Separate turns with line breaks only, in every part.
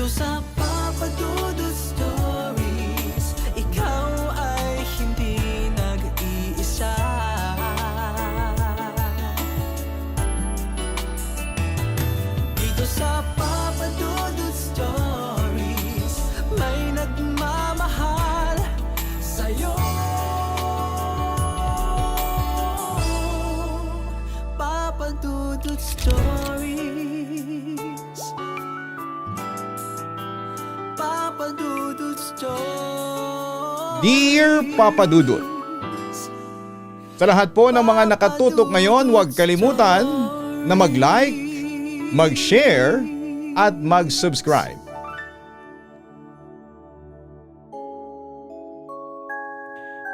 sa Papa Dudut Stories, ikaw ay hindi nag-iisa. Dito sa Papa Dudut Stories, may nagmamahal sa'yo. Papa Dudut Stories, Papa Dudut Stories.
Dear Papa Dudut, sa lahat po ng mga nakatutok ngayon, huwag kalimutan na mag-like, mag-share at mag-subscribe.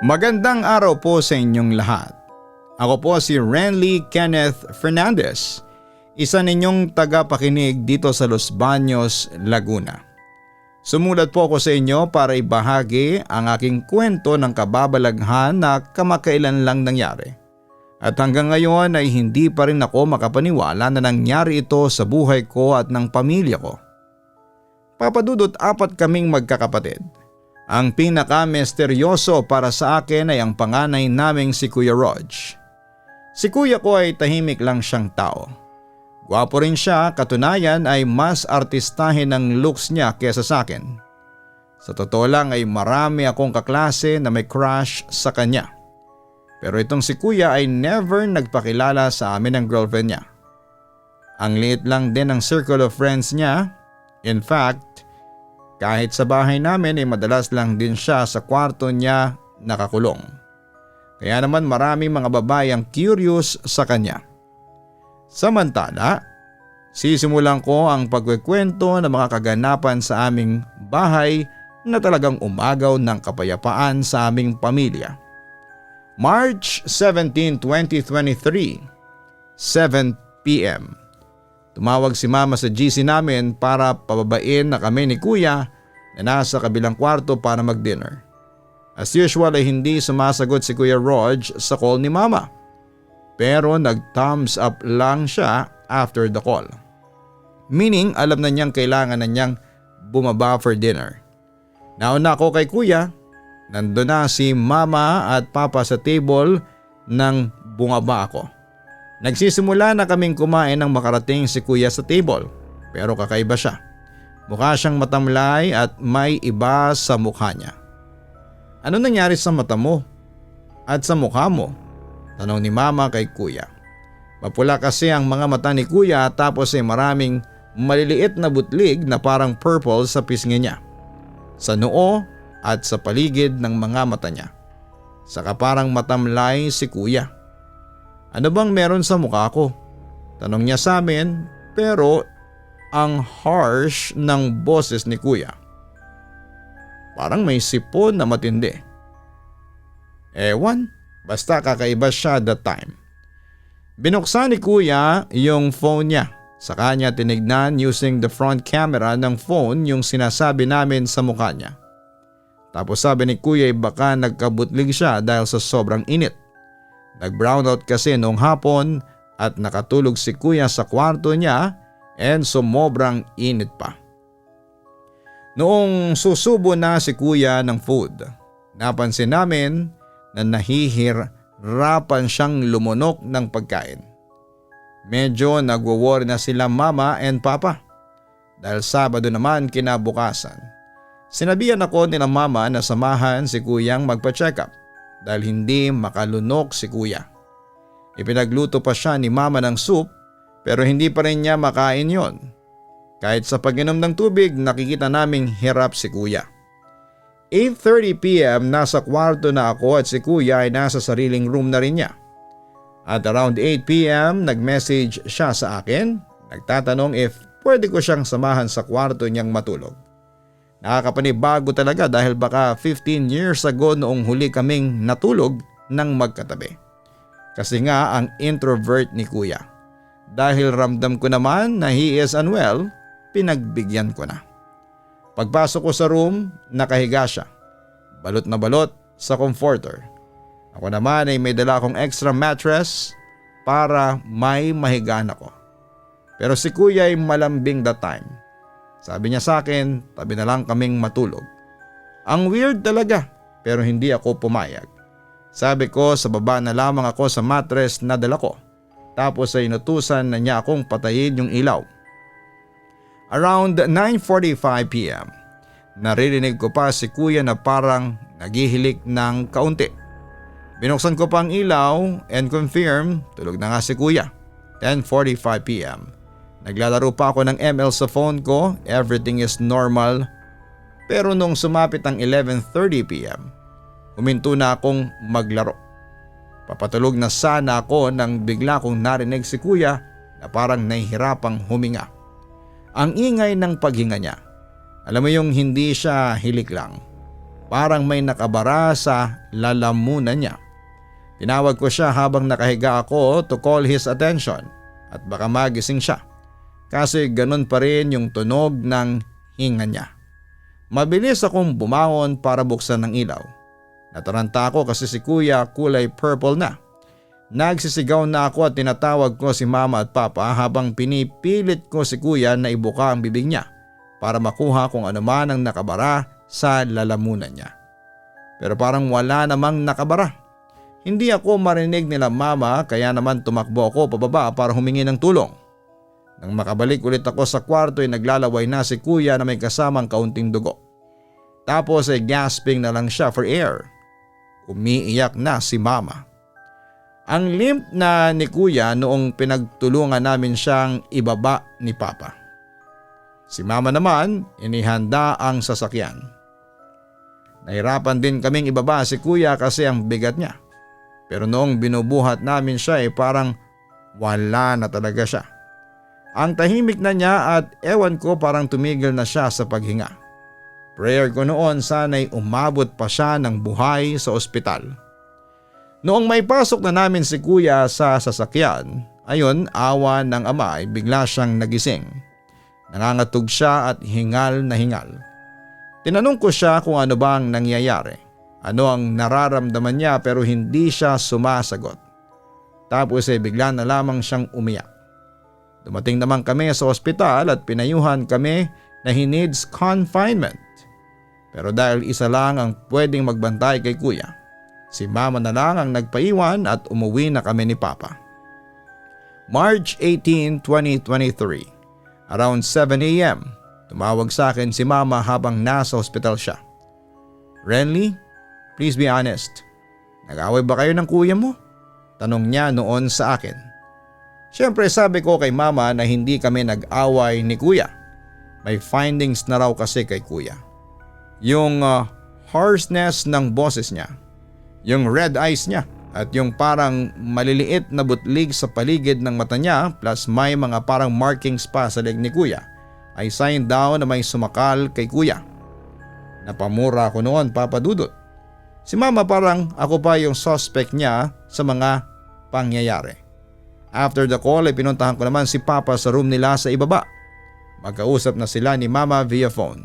Magandang araw po sa inyong lahat. Ako po si Renly Kenneth Fernandez, isa ninyong tagapakinig dito sa Los Baños, Laguna. Sumulat po ako sa inyo para ibahagi ang aking kwento ng kababalaghan na kamakailan lang nangyari. At hanggang ngayon ay hindi pa rin ako makapaniwala na nangyari ito sa buhay ko at ng pamilya ko. Papa Dudut, 4 kaming magkakapatid. Ang pinaka-misteryoso para sa akin ay ang panganay naming si Kuya Rog. Si kuya ko ay tahimik lang siyang tao. Gwapo rin siya, katunayan ay mas artistahin ang looks niya kesa sa akin. Sa totoo lang ay marami akong kaklase na may crush sa kanya. Pero itong si kuya ay never nagpakilala sa amin ng girlfriend niya. Ang liit lang din ang circle of friends niya. In fact, kahit sa bahay namin ay madalas lang din siya sa kwarto niya nakakulong. Kaya naman maraming mga babae ang curious sa kanya. Samantala, sisimulan ko ang pagkukwento ng mga kaganapan sa aming bahay na talagang umagaw ng kapayapaan sa aming pamilya. March 17, 2023, 7 p.m. Tumawag si mama sa GC namin para pababain na kami ni kuya na nasa kabilang kwarto para mag-dinner. As usual ay hindi sumasagot si Kuya Rog sa call ni mama. Pero nag-thumbs up lang siya after the call. Meaning alam na niyang kailangan na niyang bumaba for dinner. Nauna ako kay kuya. Nandun na si mama at papa sa table nang bumaba ako. Nagsisimula na kaming kumain nang makarating si kuya sa table. Pero kakaiba siya. Mukha siyang matamlay at may iba sa mukha niya. Ano nangyari sa mata mo? At sa mukha mo? Tanong ni mama kay kuya. Mapula kasi ang mga mata ni kuya tapos ay maraming maliliit na butlig na parang purple sa pisngi niya, sa noo at sa paligid ng mga mata niya. Saka parang matamlay si kuya. Ano bang meron sa mukha ko? Tanong niya sa amin, pero ang harsh ng boses ni kuya. Parang may sipon na matindi. Ewan, basta kakaiba siya that time. Binuksan ni kuya yung phone niya. Sa kanya tinignan using the front camera ng phone yung sinasabi namin sa mukha niya. Tapos sabi ni kuya ay baka nagkabutlig siya dahil sa sobrang init. Nag-brownout kasi noong hapon at nakatulog si kuya sa kwarto niya and sumobrang init pa. Noong susubo na si kuya ng food, napansin namin na nahihirapan siyang lumunok ng pagkain. Medyo nagwo-worry na sila mama and papa. Dahil Sabado naman kinabukasan. Sinabihan ako nila mama na samahan si kuyang magpa-check up dahil hindi makalunok si kuya. Ipinagluto pa siya ni mama ng soup pero hindi pa rin niya makain yon. Kahit sa pag-inom ng tubig nakikita naming hirap si kuya. 8:30 p.m. nasa kwarto na ako at si kuya ay nasa sariling room na rin niya. At around 8 p.m. nag-message siya sa akin, nagtatanong if pwede ko siyang samahan sa kwarto niyang matulog. Nakakapanibago talaga dahil baka 15 years ago noong huli kaming natulog ng magkatabi. Kasi nga ang introvert ni kuya. Dahil ramdam ko naman na he is unwell, pinagbigyan ko na. Pagpasok ko sa room, nakahiga siya. Balot na balot sa comforter. Ako naman ay may dala akong extra mattress para may mahigaan ako. Pero si kuya ay malambing that time. Sabi niya sa akin, tabi na lang kaming matulog. Ang weird talaga, pero hindi ako pumayag. Sabi ko sa baba na lamang ako sa mattress na dala ko. Tapos ay inutusan na niya akong patayin yung ilaw. Around 9:45 p.m. naririnig ko pa si kuya na parang naghihilik ng kaunti. Binuksan ko pa ang ilaw and confirm tulog na nga si kuya. 10:45 p.m. Naglalaro pa ako ng ML sa phone ko, everything is normal. Pero nung sumapit ang 11:30 p.m, huminto na akong maglaro. Papatulog na sana ako nang bigla kong narinig si kuya na parang nahihirapang huminga. Ang ingay ng paghinga niya. Alam mo yung hindi siya hilik lang. Parang may nakabara sa lalamunan niya. Tinawag ko siya habang nakahiga ako to call his attention at baka magising siya. Kasi ganun pa rin yung tunog ng hinga niya. Mabilis akong bumangon para buksan ng ilaw. Nataranta ako kasi si kuya kulay purple na. Nagsisigaw na ako at tinatawag ko si mama at papa habang pinipilit ko si kuya na ibuka ang bibig niya para makuha kung ano man ang nakabara sa lalamunan niya. Pero parang wala namang nakabara. Hindi ako marinig nila mama kaya naman tumakbo ako pababa para humingi ng tulong. Nang makabalik ulit ako sa kwarto ay naglalaway na si kuya na may kasamang kaunting dugo. Tapos ay gasping na lang siya for air. Umiiyak na si mama. Ang limp na ni kuya noong pinagtulungan namin siyang ibaba ni papa. Si mama naman inihanda ang sasakyan. Nahirapan din kaming ibaba si kuya kasi ang bigat niya. Pero noong binubuhat namin siya ay parang wala na talaga siya. Ang tahimik na niya at ewan ko parang tumigil na siya sa paghinga. Prayer ko noon sana'y umabot pa siya ng buhay sa ospital. Noong may pasok na namin si kuya sa sasakyan, ayon awa ng ama ay bigla siyang nagising. Nangangatog siya at hingal na hingal. Tinanong ko siya kung ano bang nangyayari. Ano ang nararamdaman niya pero hindi siya sumasagot. Tapos ay bigla na lamang siyang umiyak. Dumating naman kami sa ospital at pinayuhan kami na he needs confinement. Pero dahil isa lang ang pwedeng magbantay kay kuya, si mama na lang ang nagpaiwan at umuwi na kami ni papa. March 18, 2023, around 7 a.m, tumawag sa akin si mama habang nasa ospital siya. Renly, please be honest. Nag-away ba kayo ng kuya mo? Tanong niya noon sa akin. Siyempre sabi ko kay mama na hindi kami nag-away ni kuya. May findings na raw kasi kay kuya. Yung hoarseness ng boses niya, yung red eyes niya at yung parang maliliit na butlig sa paligid ng mata niya plus may mga parang markings pa sa leg ni kuya ay sign daw na may sumakal kay kuya. Napamura ako noon, Papa Dudut. Si mama parang ako pa yung suspect niya sa mga pangyayari. After the call ay pinuntahan ko naman si papa sa room nila sa ibaba. Magkausap na sila ni mama via phone.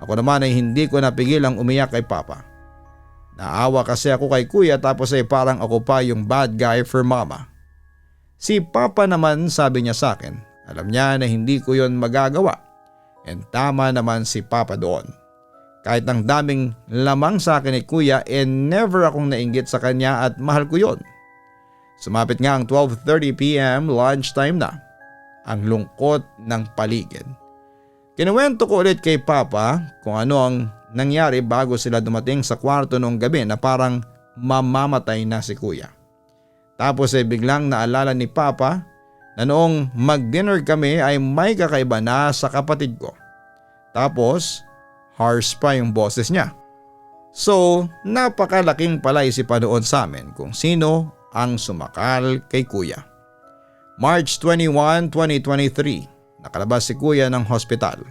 Ako naman ay hindi ko napigil ang umiyak kay papa. Naawa kasi ako kay kuya tapos ay parang ako pa yung bad guy for mama. Si papa naman sabi niya sa akin, alam niya na hindi ko yon magagawa. And tama naman si papa doon. Kahit ang daming lamang sa akin ni kuya never akong nainggit sa kanya at mahal ko yon. Sumapit nga ang 12:30 p.m. lunchtime na. Ang lungkot ng paligid. Kinuwento ko ulit kay papa kung ano ang nangyari bago sila dumating sa kwarto noong gabi na parang mamamatay na si kuya. Tapos ay biglang naalala ni papa na noong mag-dinner kami ay may kakaiba na sa kapatid ko. Tapos harsh pa yung boses niya. So napakalaking palaisipan noon sa amin kung sino ang sumakal kay kuya. March 21, 2023, nakalabas si kuya ng hospital.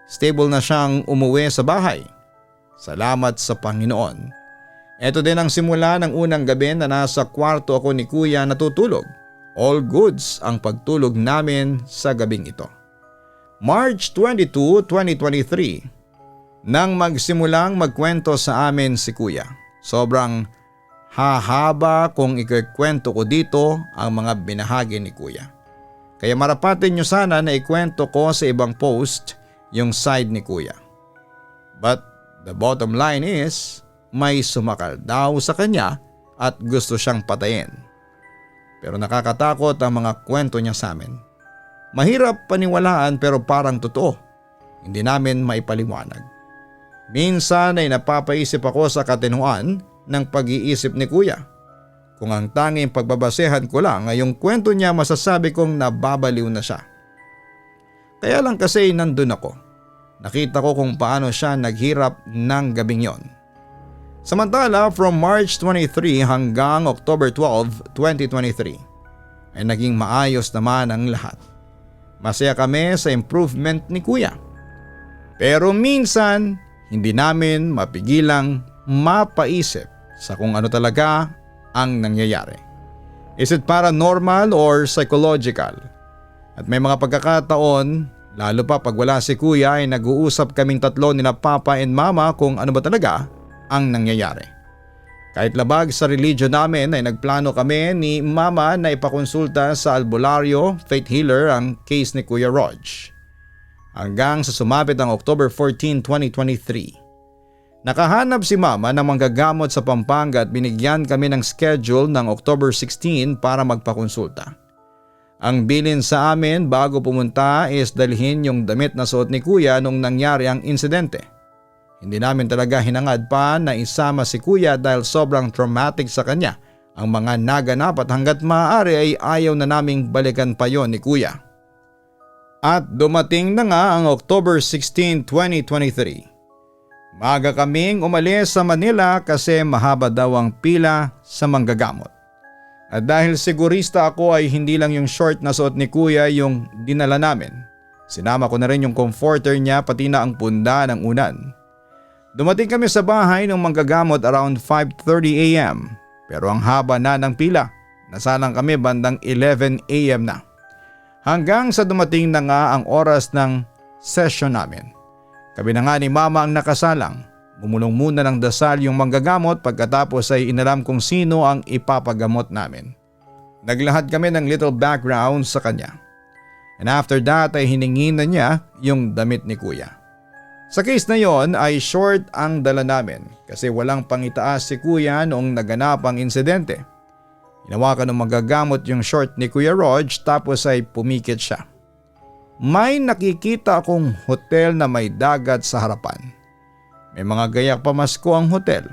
Stable na siyang umuwi sa bahay. Salamat sa Panginoon. Ito din ang simula ng unang gabi na nasa kwarto ako ni kuya natutulog. All goods ang pagtulog namin sa gabing ito. March 22, 2023, nang magsimulang magkwento sa amin si kuya. Sobrang hahaba kung ikikwento ko dito ang mga binahagi ni kuya. Kaya marapatin nyo sana na ikwento ko sa ibang post yung side ni kuya. But the bottom line is may sumakal daw sa kanya at gusto siyang patayin. Pero nakakatakot ang mga kwento niya sa amin. Mahirap paniwalaan pero parang totoo. Hindi namin maipaliwanag. Minsan ay napapaisip ako sa katinuan ng pag-iisip ni kuya. Kung ang tanging pagbabasehan ko lang ay yung kwento niya, masasabi kong nababaliw na siya. Kaya lang kasi nandun ako. Nakita ko kung paano siya naghirap ng gabing yon. Samantala from March 23 hanggang October 12, 2023 ay naging maayos naman ang lahat. Masaya kami sa improvement ni kuya. Pero minsan hindi namin mapigilang mapaisip sa kung ano talaga ang nangyayari. Is it paranormal or psychological? At may mga pagkakataon, lalo pa pag wala si kuya, ay nag-uusap kaming tatlo nila papa and mama kung ano ba talaga ang nangyayari. Kahit labag sa religion namin ay nagplano kami ni mama na ipakonsulta sa albularyo faith healer ang case ni Kuya Rog. Hanggang sa sumapit ang October 14, 2023. Nakahanap si mama ng manggagamot sa Pampanga at binigyan kami ng schedule ng October 16 para magpakonsulta. Ang bilin sa amin bago pumunta is dalhin yung damit na suot ni kuya nung nangyari ang insidente. Hindi namin talaga hinangad pa na isama si kuya dahil sobrang traumatic sa kanya ang mga naganap at hanggat maaari ay ayaw na naming balikan pa yon ni kuya. At dumating na nga ang October 16, 2023. Maaga kaming umalis sa Manila kasi mahaba daw ang pila sa manggagamot. At dahil sigurista ako ay hindi lang yung short na suot ni kuya yung dinala namin. Sinama ko na rin yung comforter niya pati na ang punda ng unan. Dumating kami sa bahay ng manggagamot around 5:30 AM pero ang haba na ng pila. Nasalang kami bandang 11 AM na. Hanggang sa dumating na nga ang oras ng session namin. Kami na nga ni mama ang nakasalang. Bumulong muna ng dasal yung manggagamot pagkatapos ay inalam kung sino ang ipapagamot namin. Naglahad kami ng little background sa kanya. And after that ay hiningin na niya yung damit ni kuya. Sa case na yon ay short ang dala namin kasi walang pangitaas si kuya noong naganap ang insidente. Hinawakan ng manggagamot yung short ni Kuya Rog tapos ay pumikit siya. May nakikita akong hotel na may dagat sa harapan. May mga gayak pamasko ang hotel.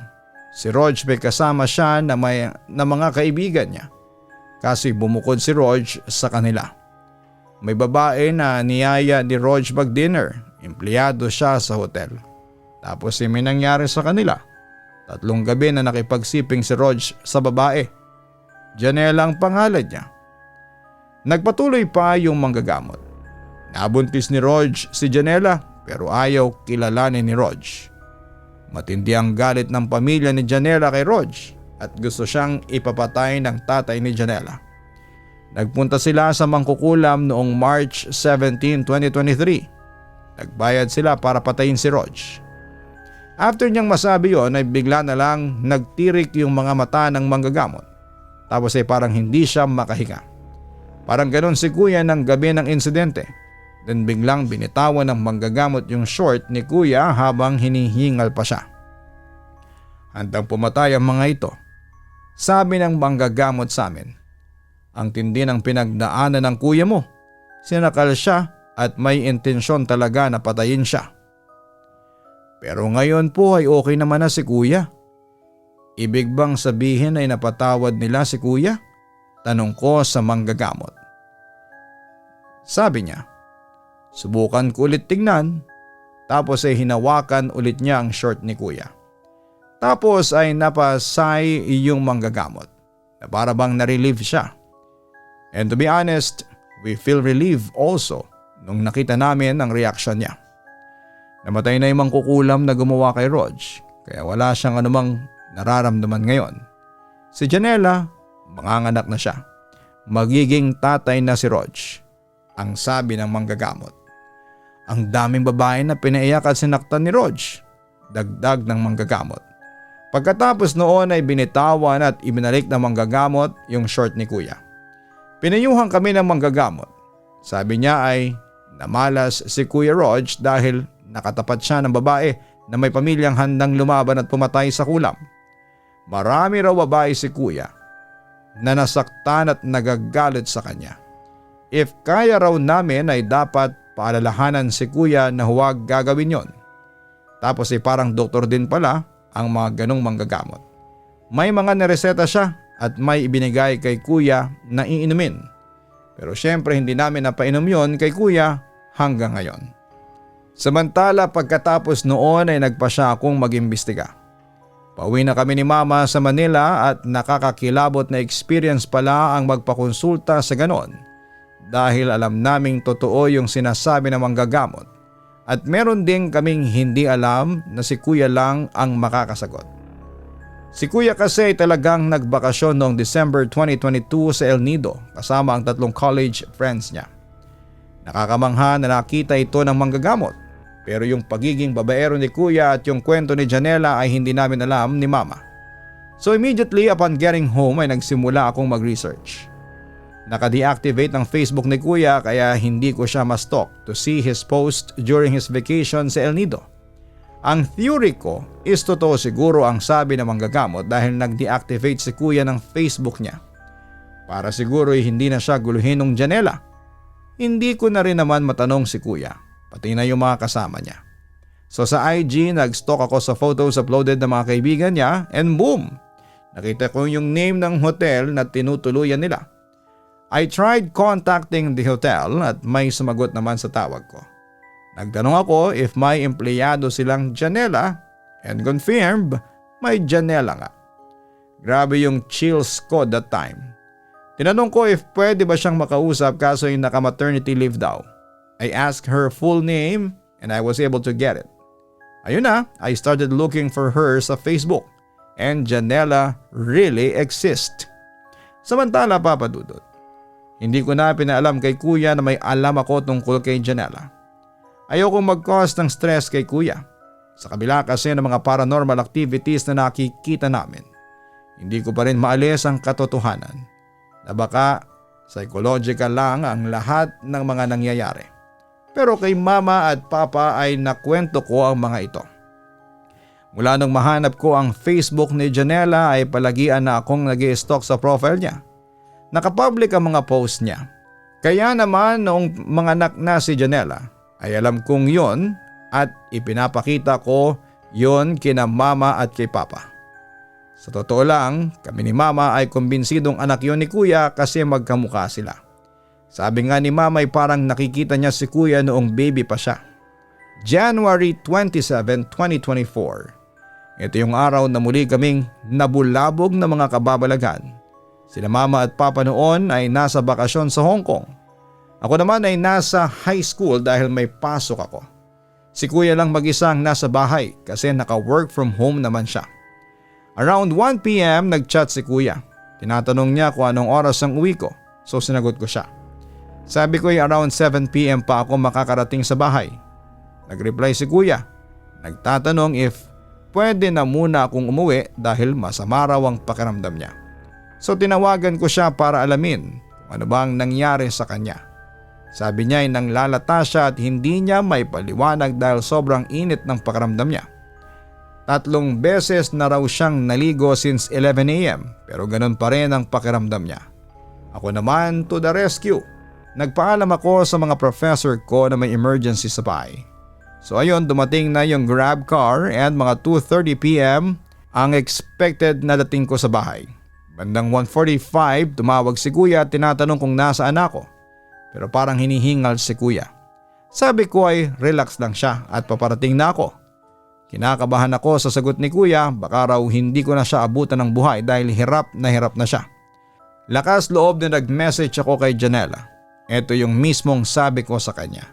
Si Rog may kasama siya na mga kaibigan niya. Kasi bumukod si Rog sa kanila. May babae na niyaya ni Rog mag-dinner. Empleyado siya sa hotel. Tapos may nangyari sa kanila. 3 gabi na nakipagsiping si Rog sa babae. Janela ang pangalan niya. Nagpatuloy pa yung manggagamot. Nabuntis ni Rog si Janela pero ayaw kilalanin ni Rog. Matindi ang galit ng pamilya ni Janela kay Rog at gusto siyang ipapatay ng tatay ni Janela. Nagpunta sila sa mangkukulam noong March 17, 2023. Nagbayad sila para patayin si Rog. After niyang masabi yon ay bigla na lang nagtirik yung mga mata ng manggagamot. Tapos ay parang hindi siya makahinga. Parang ganon si kuya ng gabi ng insidente. Then biglang binitawan ng manggagamot yung short ni kuya habang hinihingal pa siya. Handang pumatay ang mga ito. Sabi ng manggagamot sa amin, ang tindi ng pinagdaanan ng kuya mo. Sinakal siya at may intensyon talaga na patayin siya. Pero ngayon po ay okay naman na si kuya. Ibig bang sabihin ay napatawad nila si kuya? Tanong ko sa manggagamot. Sabi niya, subukan ko ulit tingnan. Tapos ay hinawakan ulit niya ang short ni kuya. Tapos ay napasay yung manggagamot na para bang na-relieve siya. And to be honest, we feel relieved also nung nakita namin ang reaction niya. Namatay na yung mangkukulam na gumawa kay Rog kaya wala siyang anumang nararamdaman ngayon. Si Janela, manganganak na siya. Magiging tatay na si Rog, ang sabi ng manggagamot. Ang daming babae na pinaiyak at sinaktan ni Rog, dagdag ng manggagamot. Pagkatapos noon ay binitawan at ibinalik ng manggagamot yung short ni kuya. Pinayuhan kami ng manggagamot. Sabi niya ay Namalas si Kuya Rog dahil nakatapat siya ng babae na may pamilyang handang lumaban at pumatay sa kulam. Marami raw babae si Kuya na nasaktan at nagagalit sa kanya. If kaya raw namin ay dapat paalalahanan si Kuya na huwag gagawin yon. Tapos parang doktor din pala ang mga ganong manggagamot. May mga nireseta siya at may ibinigay kay Kuya na iinumin. Pero syempre hindi namin napainom yon kay Kuya hanggang ngayon. Samantala pagkatapos noon ay nagpa siya akong mag-imbestiga. Pauwi na kami ni Mama sa Manila at nakakakilabot na experience pala ang magpakonsulta sa ganon dahil alam naming totoo yung sinasabi ng manggagamot at meron din kaming hindi alam na si Kuya lang ang makakasagot. Si Kuya kasi talagang nagbakasyon noong December 2022 sa El Nido kasama ang 3 college friends niya. Nakakamangha na nakita ito ng manggagamot. Pero yung pagiging babaero ni Kuya at yung kwento ni Janela ay hindi namin alam ni Mama. So immediately upon getting home ay nagsimula akong mag-research. Naka-deactivate ang Facebook ni Kuya kaya hindi ko siya ma-stalk to see his post during his vacation sa El Nido. Ang theory ko is totoo siguro ang sabi ng manggagamot dahil nag-deactivate si Kuya ng Facebook niya. Para siguro ay hindi na siya guluhin ng Janela. Hindi ko na rin naman matanong si Kuya. Pati na yung mga kasama niya. So sa IG, nag-stalk ako sa photos uploaded ng mga kaibigan niya and boom! Nakita ko yung name ng hotel na tinutuluyan nila. I tried contacting the hotel at may sumagot naman sa tawag ko. Nagtanong ako if may empleyado silang Janela and confirmed may Janela nga. Grabe yung chills ko that time. Tinanong ko if pwede ba siyang makausap kaso yung naka-maternity leave daw. I asked her full name and I was able to get it. Ayun na, I started looking for her sa Facebook and Janela really exists. Samantala Papa Dudut, hindi ko na pinaalam kay Kuya na may alam ako tungkol kay Janela. Ayokong mag-cause ng stress kay Kuya. Sa kabila kasi ng mga paranormal activities na nakikita namin, hindi ko pa rin maalis ang katotohanan na baka psychological lang ang lahat ng mga nangyayari. Pero kay Mama at Papa ay nakwento ko ang mga ito. Mula nung mahanap ko ang Facebook ni Janela ay palagian na akong nag-i-stalk sa profile niya. Nakapublic ang mga post niya. Kaya naman noong manganak na si Janela ay alam kong yon at ipinapakita ko yon kina Mama at kay Papa. Sa totoo lang, kami ni Mama ay kumbinsidong anak yon ni Kuya kasi magkamukha sila. Sabi nga ni Mama ay parang nakikita niya si Kuya noong baby pa siya. January 27, 2024. Ito yung araw na muli kaming nabulabog na mga kababalagan. Sila Mama at Papa noon ay nasa bakasyon sa Hong Kong. Ako naman ay nasa high school dahil may pasok ako. Si Kuya lang mag-isang nasa bahay kasi naka-work from home naman siya. Around 1 p.m. nag-chat si Kuya. Tinatanong niya kung anong oras ang uwi ko, so sinagot ko siya. Sabi ko ay around 7 p.m. pa ako makakarating sa bahay. Nag-reply si Kuya. Nagtatanong if pwede na muna akong umuwi dahil masama raw ang pakiramdam niya. So tinawagan ko siya para alamin kung ano ba ang nangyari sa kanya. Sabi niya ay nanglalata siya at hindi niya may paliwanag dahil sobrang init ng pakiramdam niya. 3 beses na raw siyang naligo since 11 a.m. pero ganun pa rin ang pakiramdam niya. Ako naman to the rescue. Nagpaalam ako sa mga professor ko na may emergency sa bahay. So ayun, dumating na yung grab car and mga 2:30 p.m. ang expected na dating ko sa bahay. Bandang 1:45 tumawag si Kuya at tinatanong kung nasaan ako. Pero parang hinihingal si Kuya. Sabi ko ay relax lang siya at paparating na ako. Kinakabahan ako sa sagot ni Kuya, baka raw hindi ko na siya abutan ng buhay dahil hirap na siya. Lakas loob na nag-message ako kay Janela. Ito yung mismong sabi ko sa kanya.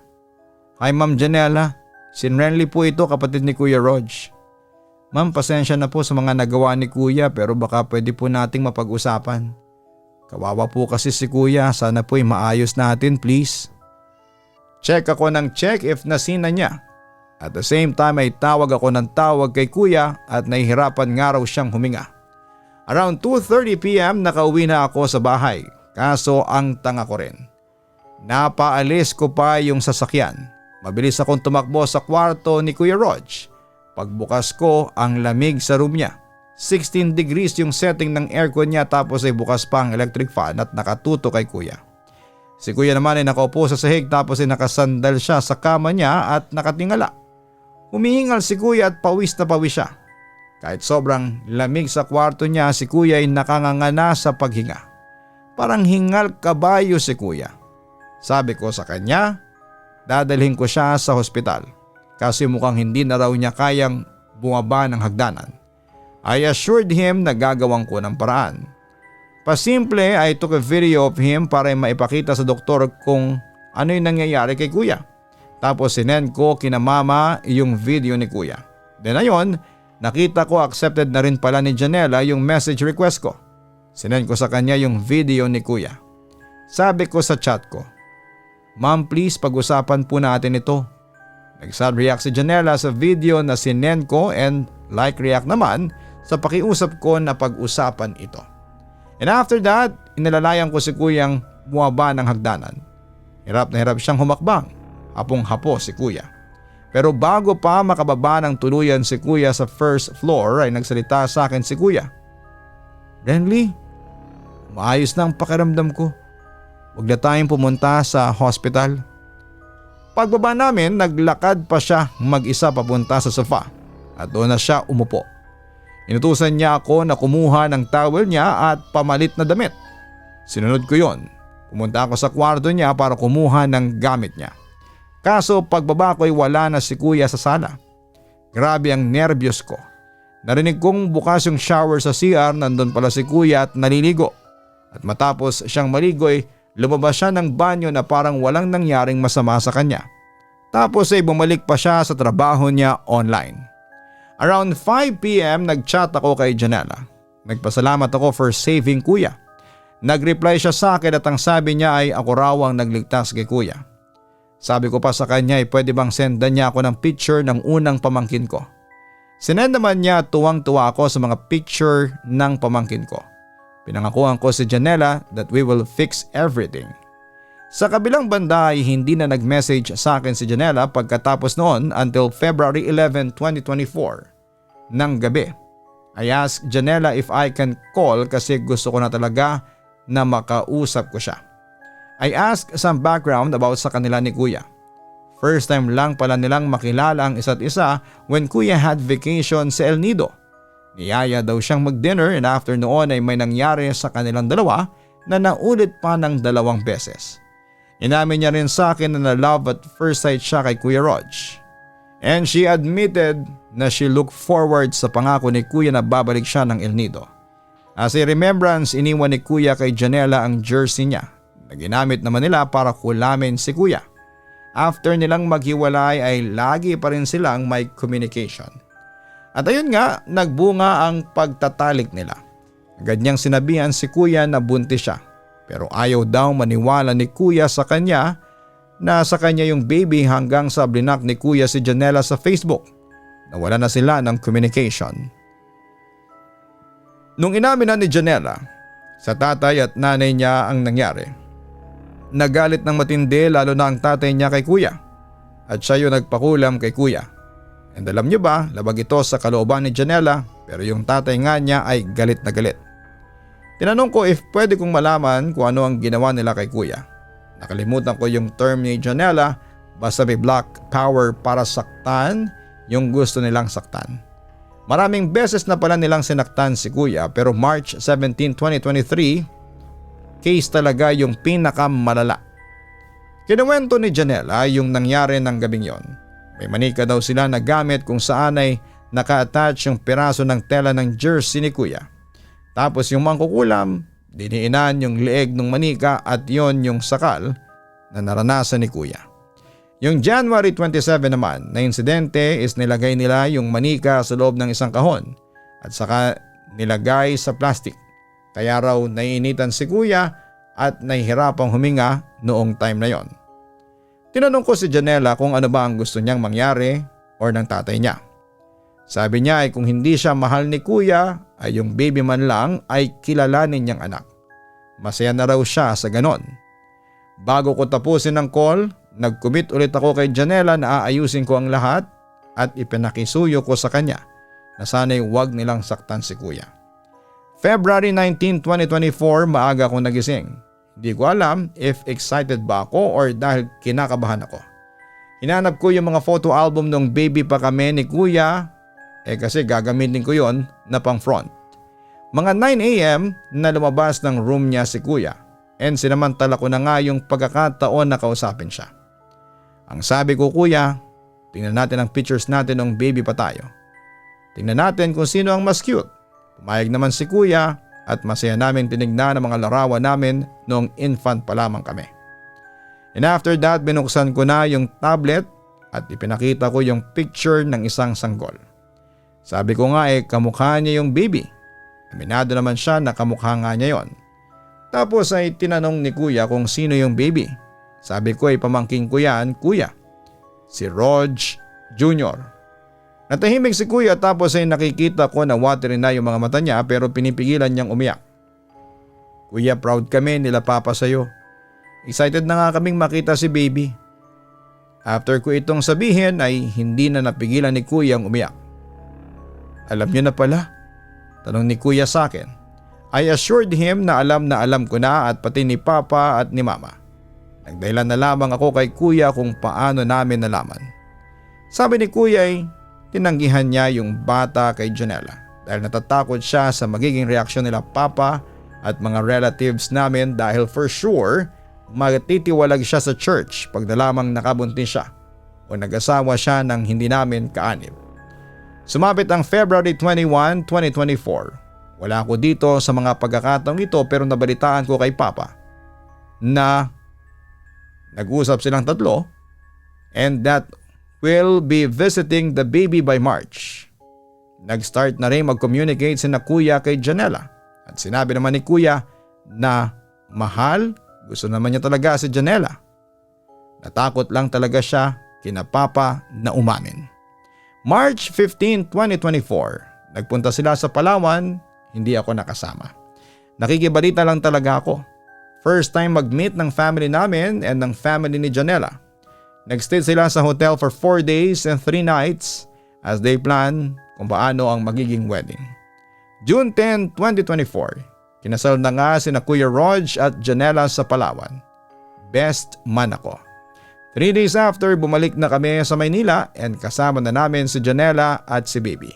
Hi Ma'am Janela, si Renly po ito, kapatid ni Kuya Rog. Ma'am, pasensya na po sa mga nagawa ni Kuya pero baka pwede po nating mapag-usapan. Kawawa po kasi si Kuya, sana po'y maayos natin please. Check ako ng check if nasina niya. At the same time ay tawag ako ng tawag kay Kuya at nahihirapan nga raw siyang huminga. Around 2:30 p.m. nakauwi na ako sa bahay, kaso ang tanga ko rin. Napaalis ko pa yung sasakyan. Mabilis akong tumakbo sa kwarto ni Kuya Rog. Pagbukas ko, ang lamig sa room niya. 16 degrees yung setting ng aircon niya, tapos ay bukas pa ang electric fan at nakatuto kay Kuya. Si Kuya naman ay nakaupo sa sahig, tapos ay nakasandal siya sa kama niya at nakatingala. Humihingal si Kuya at pawis na pawis siya. Kahit sobrang lamig sa kwarto niya, si Kuya ay nakangangana sa paghinga. Parang hingal kabayo si Kuya. Sabi ko sa kanya, dadalhin ko siya sa hospital kasi mukhang hindi na raw niya kayang bumaba ng hagdanan. I assured him na gagawin ko ng paraan. Pasimple, I took a video of him para maipakita sa doktor kung ano yung nangyayari kay Kuya. Tapos sinend ko kina mama yung video ni Kuya. Then ayon, nakita ko accepted na rin pala ni Janela yung message request ko. Sinend ko sa kanya yung video ni Kuya. Sabi ko sa chat ko, "Ma'am, please pag-usapan po natin ito." Nag-sad react si Janela sa video na sinend ko and like react naman sa pakiusap ko na pag-usapan ito. And after that, inalalayan ko si Kuyang bumaba ng hagdanan. Hirap na hirap siyang humakbang. Hapong-hapo si Kuya. Pero bago pa makababa ng tuluyan si Kuya sa first floor ay nagsalita sa akin si Kuya. "Renly, maayos na ang pakiramdam ko. Huwag na tayong pumunta sa hospital." Pagbaba namin, naglakad pa siya mag-isa papunta sa sofa at doon na siya umupo. Inutusan niya ako na kumuha ng towel niya at pamalit na damit. Sinunod ko yon. Pumunta ako sa kwarto niya para kumuha ng gamit niya. Kaso pagbaba ko'y wala na si Kuya sa sala. Grabe ang nervyos ko. Narinig kong bukas yung shower sa CR, nandun pala si Kuya at naliligo. At matapos siyang maligo'y lumabas siya ng banyo na parang walang nangyaring masama sa kanya. Tapos ay bumalik pa siya sa trabaho niya online. Around 5 p.m. nag-chat ako kay Janela. Nagpasalamat ako for saving Kuya. Nag-reply siya sa akin at ang sabi niya ay ako raw ang nagligtas kay Kuya. Sabi ko pa sa kanya ay pwede bang sendan niya ako ng picture ng unang pamangkin ko. Sinend naman niya at tuwang-tuwa ako sa mga picture ng pamangkin ko. Pinangakuan ko si Janela that we will fix everything. Sa kabilang banda ay hindi na nag-message sa akin si Janela pagkatapos noon until February 11, 2024 ng gabi. I asked Janela if I can call kasi gusto ko na talaga na makausap ko siya. I asked some background about sa kanila ni Kuya. First time lang pala nilang makilala ang isa't isa when Kuya had vacation sa El Nido. Niyaya daw siyang mag-dinner and after noon ay may nangyari sa kanilang dalawa na naulit pa ng 2 beses. Inamin niya rin sa akin na love at first sight siya kay Kuya Rog. And she admitted na she looked forward sa pangako ni Kuya na babalik siya ng El Nido. As a remembrance, iniwan ni Kuya kay Janela ang jersey niya na ginamit naman nila para kulamin si Kuya. After nilang maghiwalay ay lagi pa rin silang may communication. At ayun nga, nagbunga ang pagtatalik nila. Agad niyang sinabihan si Kuya na buntis siya. Pero ayaw daw maniwala ni Kuya sa kanya na sa kanya yung baby hanggang sa blinak ni Kuya si Janela sa Facebook. Nawala na sila ng communication. Nung inamin na ni Janela sa tatay at nanay niya ang nangyari, nagalit ng matindi lalo na ang tatay niya kay Kuya at siya yung nagpakulam kay Kuya. And alam niyo ba, labag ito sa kalooban ni Janela pero yung tatay nga niya ay galit na galit. Tinanong ko if pwede kong malaman kung ano ang ginawa nila kay Kuya. Nakalimutan ko yung term ni Janela, basta may black power para saktan yung gusto nilang saktan. Maraming beses na pala nilang sinaktan si Kuya pero March 17, 2023, case talaga yung pinakamalala. Kinuwento ni Janela yung nangyari ng gabing yon. May manika daw sila na gamit kung saan ay naka-attach yung piraso ng tela ng jersey ni Kuya. Tapos yung mangkukulam, diniinan yung leeg ng manika at yon yung sakal na naranasan ni Kuya. Yung January 27 naman na insidente is nilagay nila yung manika sa loob ng isang kahon at saka nilagay sa plastic. Kaya raw naiinitan si Kuya at nahihirapang huminga noong time na yon. Tinanong ko si Janela kung ano ba ang gusto niyang mangyari or ng tatay niya. Sabi niya ay kung hindi siya mahal ni Kuya ay yung baby man lang ay kilalanin niyang anak. Masaya na raw siya sa ganon. Bago ko tapusin ang call, nag-commit ulit ako kay Janela na aayusin ko ang lahat at ipinakisuyo ko sa kanya na sana'y huwag nilang saktan si kuya. February 19, 2024, maaga akong nagising. Hindi ko alam if excited ba ako or dahil kinakabahan ako. Hinanap ko yung mga photo album nung baby pa kami ni kuya kasi gagamitin ko yon na pang front. Mga 9 a.m. na lumabas ng room niya si kuya and sinamantala ko na nga yung pagkakataon na kausapin siya. Ang sabi ko, kuya, tingnan natin ang pictures natin nung baby pa tayo. Tingnan natin kung sino ang mas cute. Pumayag naman si kuya at masaya namin tinignan ang mga larawan namin noong infant pa lamang kami. And after that, binuksan ko na yung tablet at ipinakita ko yung picture ng isang sanggol. Sabi ko nga kamukha niya yung baby. Aminado naman siya na kamukha nga niya yon. Tapos ay tinanong ni kuya kung sino yung baby. Sabi ko pamangking ko yan, kuya. Si Rog Jr. Natahimik si kuya tapos ay nakikita ko na watery na yung mga mata niya pero pinipigilan niyang umiyak. Kuya, proud kami nila papa sa'yo. Excited na nga kaming makita si baby. After ko itong sabihin ay hindi na napigilan ni kuya ang umiyak. Alam niyo na pala? Tanong ni kuya sa akin. I assured him na alam ko na at pati ni papa at ni mama. Nagdahilan na lamang ako kay kuya kung paano namin nalaman. Sabi ni kuya tinanggihan niya yung bata kay Janela dahil natatakot siya sa magiging reaksyon nila papa at mga relatives namin dahil for sure magtitiwalag siya sa church pag nalamang nakabuntis siya o nag-asawa siya ng hindi namin kaanib. Sumapit ang February 21, 2024. Wala ako dito sa mga pagkakataong ito pero nabalitaan ko kay papa na nag-usap silang tatlo and that will be visiting the baby by March. Nag-start na rin mag-communicate sina kuya kay Janela at sinabi naman ni kuya na mahal, gusto naman niya talaga si Janela. Natakot lang talaga siya kina papa na umamin. March 15, 2024, nagpunta sila sa Palawan, hindi ako nakasama. Nakikibalita lang talaga ako. First time mag-meet ng family namin and ng family ni Janela. Nag-stay sila sa hotel for 4 days and 3 nights as they plan kung paano ang magiging wedding. June 10, 2024, kinasal na nga sina Kuya Rog at Janela sa Palawan. Best man ako. 3 days after, bumalik na kami sa Maynila and kasama na namin si Janela at si baby.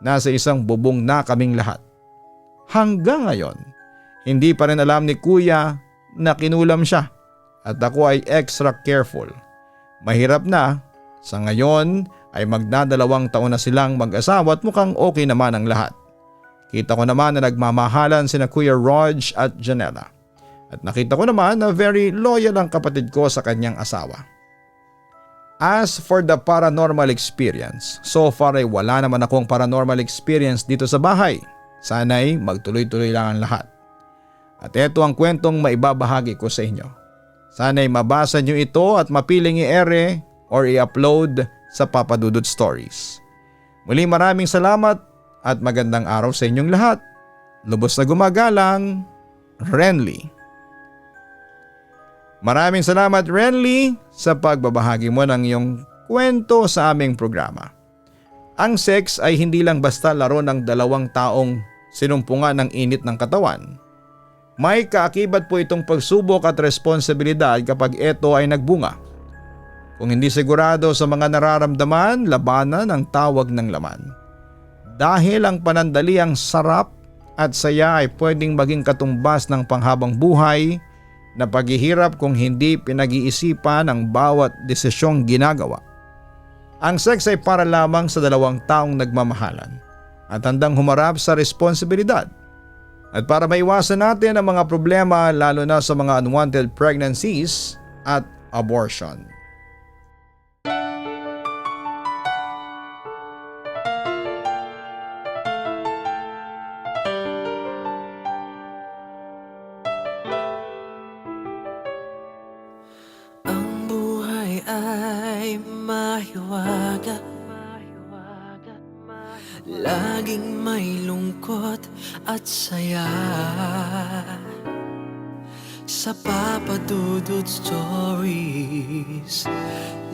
Nasa isang bubong na kaming lahat. Hanggang ngayon, hindi pa rin alam ni kuya na kinulam siya at ako ay extra careful. Mahirap na, sa ngayon ay magdadalawang taon na silang mag-asawa at mukhang okay naman ang lahat. Kita ko naman na nagmamahalan sina Kuya Rog at Janela. At nakita ko naman na very loyal ang kapatid ko sa kanyang asawa. As for the paranormal experience, so far ay wala naman akong paranormal experience dito sa bahay. Sana'y magtuloy-tuloy lang ang lahat. At ito ang kwentong maibabahagi ko sa inyo. Sana'y mabasa nyo ito at mapiling i-ere or i-upload sa Papa Dudut Stories. Muli maraming salamat at magandang araw sa inyong lahat. Lubos na gumagalang, Renly. Maraming salamat Renly sa pagbabahagi mo ng iyong kwento sa aming programa. Ang sex ay hindi lang basta laro ng dalawang taong sinumpungan ng init ng katawan. May kaakibat po itong pagsubok at responsibilidad kapag ito ay nagbunga. Kung hindi sigurado sa mga nararamdaman, labanan ang tawag ng laman. Dahil ang panandaliang sarap at saya ay pwedeng maging katumbas ng panghabang buhay na paghihirap kung hindi pinag-iisipan ang bawat desisyong ginagawa. Ang sex ay para lamang sa dalawang taong nagmamahalan at handang humarap sa responsibilidad. At para maiwasan natin ang mga problema lalo na sa mga unwanted pregnancies at abortion.
Ang buhay ay mahiwaga, laging may lungkot at saya. sa Papa Dudut Stories,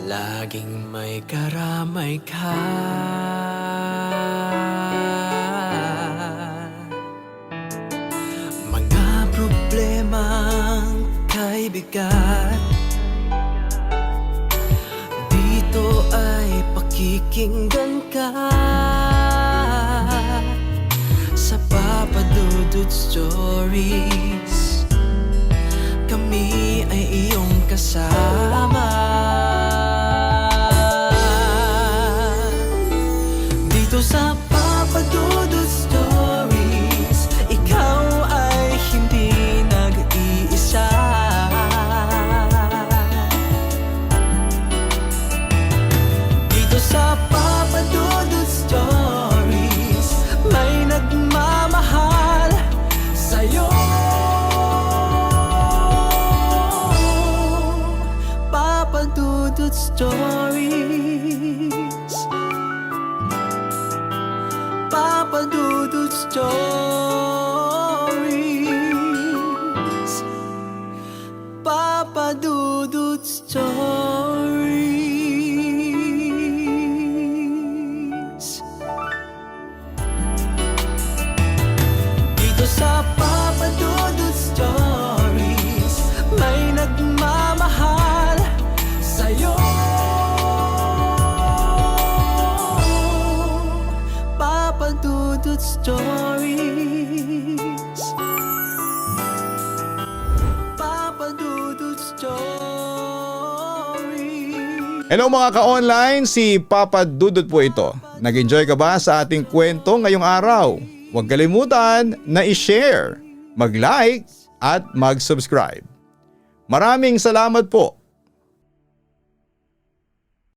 laging may karamay ka. Mga problemang kaibigan, dito ay pakikinggan ka. Sa Papa Dudut Stories, kami ay iyong kasama. Dito sa Papa Dudut Stories, ikaw ay hindi nag-iisa. Dito sa Papa Dudut Stories, may nagmamahal sa'yo. Papa Dudut Stories, Papa Dudut Stories, Papa Dudut Stories. Dito sa Papa Dudut Stories, may nagmamahal sa'yo. Papa Dudut Stories, Papa Dudut Stories.
Hello mga ka-online, si Papa Dudut po ito. Nag-enjoy ka ba sa ating kwento ngayong araw? Huwag kalimutan na i-share, mag-like at mag-subscribe. Maraming salamat po